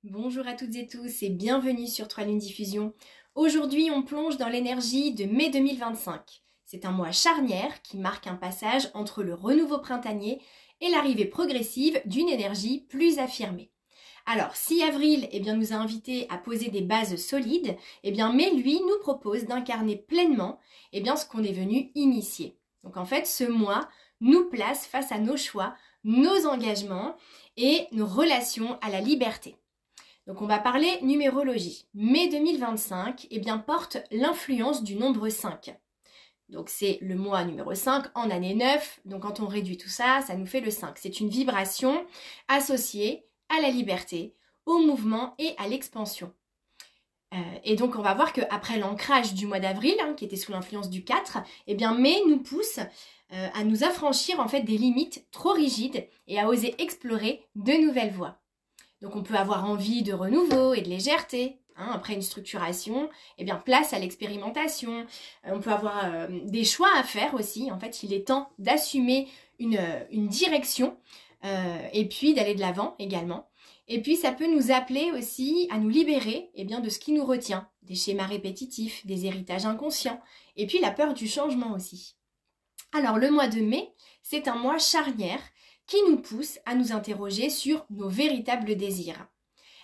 Bonjour à toutes et tous et bienvenue sur 3 Lunes Diffusion. Aujourd'hui, on plonge dans l'énergie de mai 2025. C'est un mois charnière qui marque un passage entre le renouveau printanier et l'arrivée progressive d'une énergie plus affirmée. Alors, si avril nous a invités à poser des bases solides, mai, lui, nous propose d'incarner pleinement ce qu'on est venu initier. Donc en fait, ce mois nous place face à nos choix, nos engagements et nos relations à la liberté. Donc on va parler numérologie. Mai 2025 porte l'influence du nombre 5. Donc c'est le mois numéro 5 en année 9. Donc quand on réduit tout ça, ça nous fait le 5. C'est une vibration associée à la liberté, au mouvement et à l'expansion. Et donc on va voir qu'après l'ancrage du mois d'avril, qui était sous l'influence du 4, mai nous pousse à nous affranchir en fait des limites trop rigides et à oser explorer de nouvelles voies. Donc on peut avoir envie de renouveau et de légèreté. Après une structuration, place à l'expérimentation. On peut avoir des choix à faire aussi. En fait, il est temps d'assumer une direction et puis d'aller de l'avant également. Et puis ça peut nous appeler aussi à nous libérer de ce qui nous retient, des schémas répétitifs, des héritages inconscients, et puis la peur du changement aussi. Alors le mois de mai, c'est un mois charnière qui nous pousse à nous interroger sur nos véritables désirs.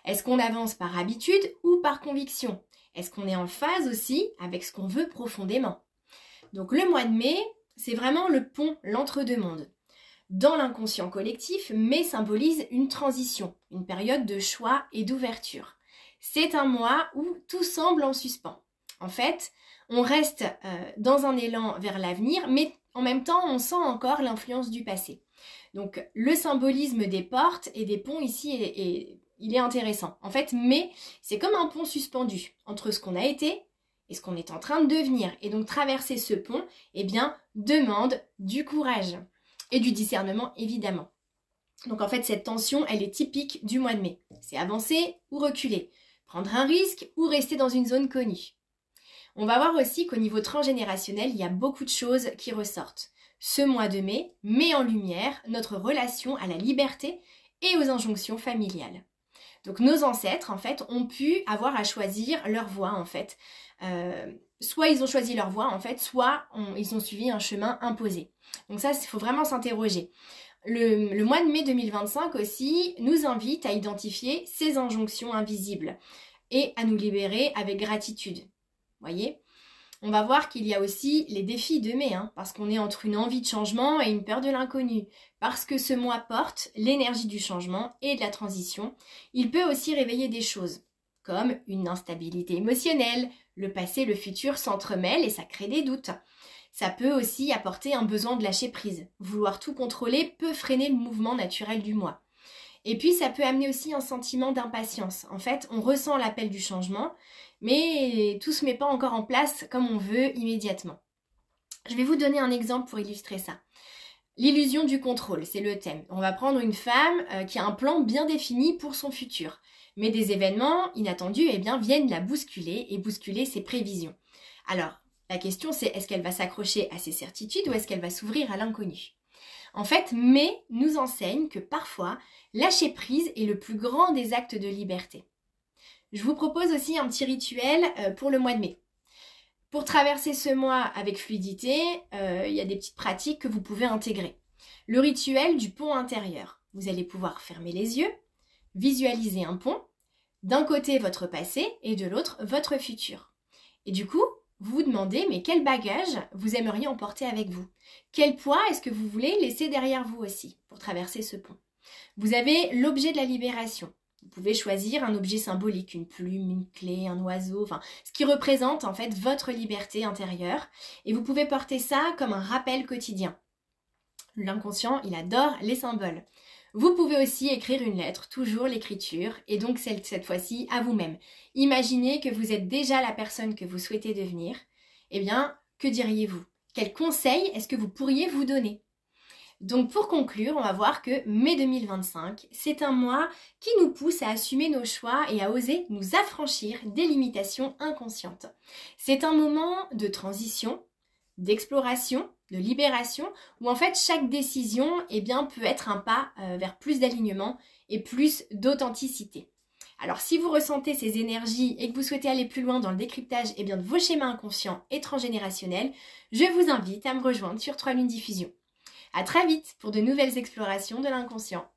Est-ce qu'on avance par habitude ou par conviction? Est-ce qu'on est en phase aussi avec ce qu'on veut profondément? Donc le mois de mai, c'est vraiment le pont, l'entre-deux-mondes. Dans l'inconscient collectif, mai symbolise une transition, une période de choix et d'ouverture. C'est un mois où tout semble en suspens. En fait, on reste dans un élan vers l'avenir, mais en même temps, on sent encore l'influence du passé. Donc le symbolisme des portes et des ponts ici, il est intéressant. En fait, mai, c'est comme un pont suspendu entre ce qu'on a été et ce qu'on est en train de devenir. Et donc traverser ce pont, demande du courage et du discernement évidemment. Donc en fait, cette tension, elle est typique du mois de mai. C'est avancer ou reculer, prendre un risque ou rester dans une zone connue. On va voir aussi qu'au niveau transgénérationnel, il y a beaucoup de choses qui ressortent. Ce mois de mai met en lumière notre relation à la liberté et aux injonctions familiales. Donc nos ancêtres, en fait, ont pu avoir à choisir leur voie, en fait. Soit ils ont choisi leur voie, en fait, soit ils ont suivi un chemin imposé. Donc ça, il faut vraiment s'interroger. Le mois de mai 2025 aussi nous invite à identifier ces injonctions invisibles et à nous libérer avec gratitude. Voyez ? On va voir qu'il y a aussi les défis de mai, parce qu'on est entre une envie de changement et une peur de l'inconnu. Parce que ce mois porte l'énergie du changement et de la transition, il peut aussi réveiller des choses, comme une instabilité émotionnelle, le passé et le futur s'entremêlent et ça crée des doutes. Ça peut aussi apporter un besoin de lâcher prise. Vouloir tout contrôler peut freiner le mouvement naturel du mois. Et puis ça peut amener aussi un sentiment d'impatience. En fait, on ressent l'appel du changement, mais tout ne se met pas encore en place comme on veut immédiatement. Je vais vous donner un exemple pour illustrer ça. L'illusion du contrôle, c'est le thème. On va prendre une femme qui a un plan bien défini pour son futur. Mais des événements inattendus viennent la bousculer et bousculer ses prévisions. Alors, la question c'est est-ce qu'elle va s'accrocher à ses certitudes ou est-ce qu'elle va s'ouvrir à l'inconnu? En fait, mai nous enseigne que parfois, lâcher prise est le plus grand des actes de liberté. Je vous propose aussi un petit rituel pour le mois de mai. Pour traverser ce mois avec fluidité, il y a des petites pratiques que vous pouvez intégrer. Le rituel du pont intérieur. Vous allez pouvoir fermer les yeux, visualiser un pont, d'un côté votre passé et de l'autre votre futur. Et du coup, vous vous demandez, mais quel bagage vous aimeriez emporter avec vous? Quel poids est-ce que vous voulez laisser derrière vous aussi pour traverser ce pont? Vous avez l'objet de la libération. Vous pouvez choisir un objet symbolique, une plume, une clé, un oiseau, ce qui représente en fait votre liberté intérieure. Et vous pouvez porter ça comme un rappel quotidien. L'inconscient, il adore les symboles. Vous pouvez aussi écrire une lettre, toujours l'écriture, et donc cette fois-ci à vous-même. Imaginez que vous êtes déjà la personne que vous souhaitez devenir. Que diriez-vous? Quels conseils est-ce que vous pourriez vous donner? Donc pour conclure, on va voir que mai 2025, c'est un mois qui nous pousse à assumer nos choix et à oser nous affranchir des limitations inconscientes. C'est un moment de transition, d'exploration, de libération, où en fait chaque décision peut être un pas vers plus d'alignement et plus d'authenticité. Alors si vous ressentez ces énergies et que vous souhaitez aller plus loin dans le décryptage de vos schémas inconscients et transgénérationnels, je vous invite à me rejoindre sur 3 Lunes Diffusion. À très vite pour de nouvelles explorations de l'inconscient.